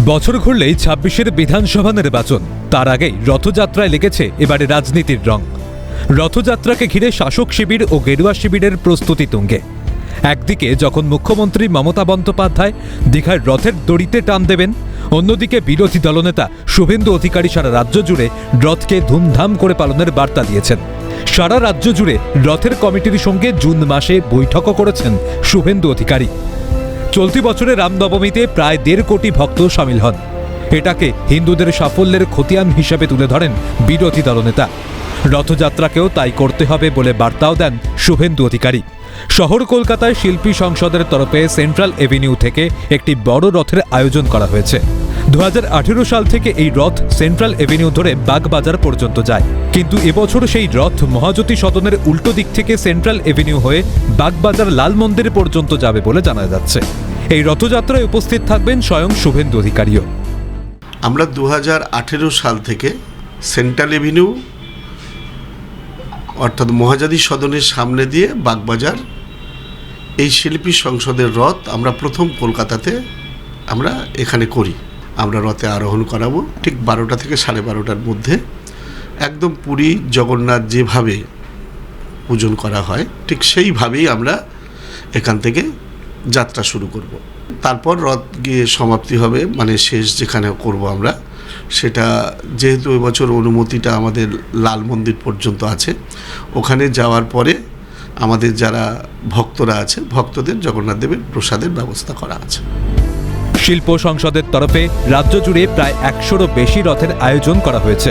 বছর ঘুরলেই ২৬-এর বিধানসভা নির্বাচন। তার আগেই রথযাত্রায় লেগেছে এবারে রাজনীতির রং। রথযাত্রাকে ঘিরে শাসক শিবির ও গেরুয়া শিবিরের প্রস্তুতি তুঙ্গে। একদিকে যখন মুখ্যমন্ত্রী মমতা বন্দ্যোপাধ্যায় দীঘায় রথের দড়িতে টান দেবেন, অন্যদিকে বিরোধী দলনেতা শুভেন্দু অধিকারী সারা রাজ্য জুড়ে রথকে ধুমধাম করে পালনের বার্তা দিয়েছেন। সারা রাজ্য জুড়ে রথের কমিটির সঙ্গে জুন মাসে বৈঠকও করেছেন শুভেন্দু অধিকারী। চলতি বছরে রামনবমীতে প্রায় ১.৫ কোটি ভক্ত সামিল হন। এটাকে হিন্দুদের সাফল্যের খতিয়ান হিসেবে তুলে ধরেন বিরোধী দলনেতা। রথযাত্রাকেও তাই করতে হবে বলে বার্তাও দেন শুভেন্দু অধিকারী। শহর কলকাতায় শিল্পী সংসদের তরফে সেন্ট্রাল এভিনিউ থেকে একটি বড় রথের আয়োজন করা হয়েছে। ২০১৮ সাল থেকে এই রথ সেন্ট্রাল এভিনিউ ধরে বাগবাজার পর্যন্ত যায়, কিন্তু এবছর সেই রথ মহাজ্যোতি সদনের উল্টো দিক থেকে সেন্ট্রাল এভিনিউ হয়ে বাগবাজার লাল মন্দির পর্যন্ত যাবে বলে জানা যাচ্ছে। এই রথযাত্রায় উপস্থিত থাকবেন স্বয়ং শুভেন্দু অধিকারীও। আমরা ২০১৮ সাল থেকে সেন্ট্রাল এভিনিউ অর্থাৎ মহাজাতি সদনের সামনে দিয়ে বাগবাজার এই শিল্পী সংসদের রথ আমরা প্রথম কলকাতাতে আমরা এখানে করি। আমরা রথে আরোহণ করাবো ঠিক ১২টা থেকে ১২:৩০-র মধ্যে। একদম পুরী জগন্নাথ যেভাবে পূজন করা হয় ঠিক সেইভাবেই আমরা এখান থেকে যাত্রা শুরু করব। তারপর রথ গিয়ে সমাপ্তি হবে, মানে শেষ যেখানে করব আমরা, সেটা যেহেতু এবছর অনুমতিটা আমাদের লাল মন্দির পর্যন্ত আছে, ওখানে যাওয়ার পরে আমাদের যারা ভক্তরা আছে ভক্তদের জগন্নাথ দেবের প্রসাদের ব্যবস্থা করা আছে। শিল্প সংসদের তরফে রাজ্য জুড়ে প্রায় ১০০-রও বেশি রথের আয়োজন করা হয়েছে।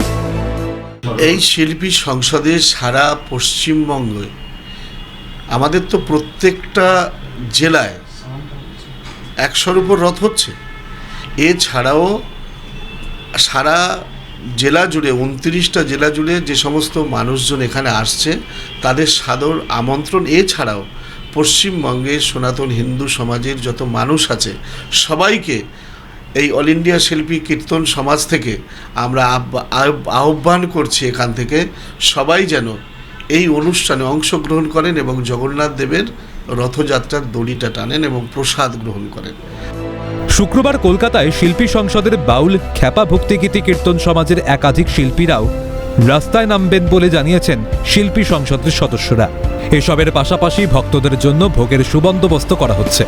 এই শিল্পী সংসদে সারা পশ্চিমবঙ্গে আমাদের তো প্রত্যেকটা জেলায় ১০০-র উপর রথ হচ্ছে। এছাড়াও সারা জেলা জুড়ে ২৯টা জেলা জুড়ে যে সমস্ত মানুষজন এখানে আসছে তাদের সাদর আমন্ত্রণ। এছাড়াও পশ্চিমবঙ্গের সনাতন হিন্দু সমাজের যত মানুষ আছে সবাইকে এই অল ইন্ডিয়া শিল্পী কীর্তন সমাজ থেকে আমরা আহ্বান করছি এখান থেকে সবাই যেন এই অনুষ্ঠানে অংশগ্রহণ করেন এবং জগন্নাথ দেবের রথযাত্রার দড়িটা টানেন এবং প্রসাদ গ্রহণ করেন। শুক্রবার কলকাতায় শিল্পী সংসদের বাউল খ্যাপা ভক্তিগীতি কীর্তন সমাজের একাধিক শিল্পীরাও রাস্তায় নামবেন বলে জানিয়েছেন শিল্পী সংসদের সদস্যরা। এসবের পাশাপাশি ভক্তদের জন্য ভোগের সুবন্দোবস্ত করা হচ্ছে।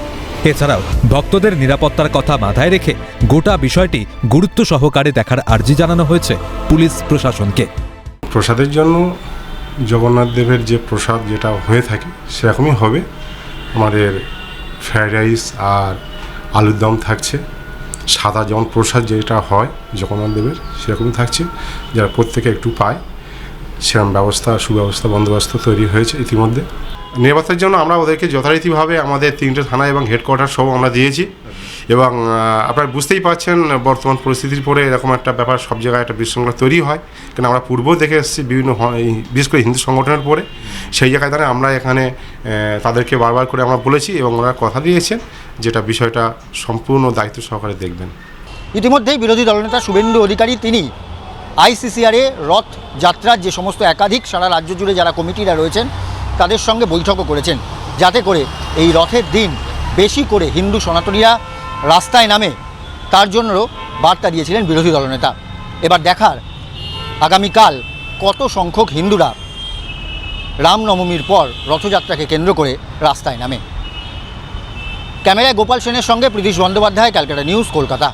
এছাড়াও ভক্তদের নিরাপত্তার কথা মাথায় রেখে গোটা বিষয়টি গুরুত্ব সহকারে দেখার আর্জি জানানো হয়েছে পুলিশ প্রশাসনকে। প্রসাদের জন্য জগন্নাথ দেবের যে প্রসাদ যেটা হয়ে থাকে সেরকমই হবে। আমাদের ফ্রাইড রাইস আর আলুর দম থাকছে, সাদা যেমন প্রসাদ যেটা হয় জগন্নাথ দেবের সেরকমই থাকছে, যারা প্রত্যেকে একটু পায় সেরকম সুব্যবস্থা বন্দোবস্ত তৈরি হয়েছে ইতিমধ্যে। নিরাপত্তার জন্য আমরা ওদেরকে যথারীতিভাবে আমাদের 3টে থানা এবং হেডকোয়ার্টার সব আমরা দিয়েছি। এবং আপনারা বুঝতেই পারছেন বর্তমান পরিস্থিতির পরে এরকম একটা ব্যাপার সব জায়গায় একটা বিশৃঙ্খলা তৈরি হয়, কারণ আমরা পূর্বেও দেখে এসেছি বিভিন্ন বিশেষ করে হিন্দু সংগঠনের পরে। সেই জায়গায় দাঁড়িয়ে আমরা এখানে তাদেরকে বারবার করে আমরা বলেছি এবং ওনারা কথা দিয়েছেন যেটা বিষয়টা সম্পূর্ণ দায়িত্ব সহকারে দেখবেন। ইতিমধ্যেই বিরোধী দলনেতা শুভেন্দু অধিকারী তিনি আইসিসিআরে রথ যাত্রার যে সমস্ত একাধিক সারা রাজ্য জুড়ে যারা কমিটিরা রয়েছেন তাদের সঙ্গে বৈঠকও করেছেন, যাতে করে এই রথের দিন বেশি করে হিন্দু সনাতনীরা রাস্তায় নামে, তার জন্য বার্তা দিয়েছিলেন বিরোধী দলনেতা। এবার দেখার আগামীকাল কত সংখ্যক হিন্দুরা রামনবমীর পর রথযাত্রাকে কেন্দ্র করে রাস্তায় নামে। ক্যামেরায় গোপাল সেনের সঙ্গে প্রীতিশ বন্দ্যোপাধ্যায়, ক্যালকাটা নিউজ, কলকাতা।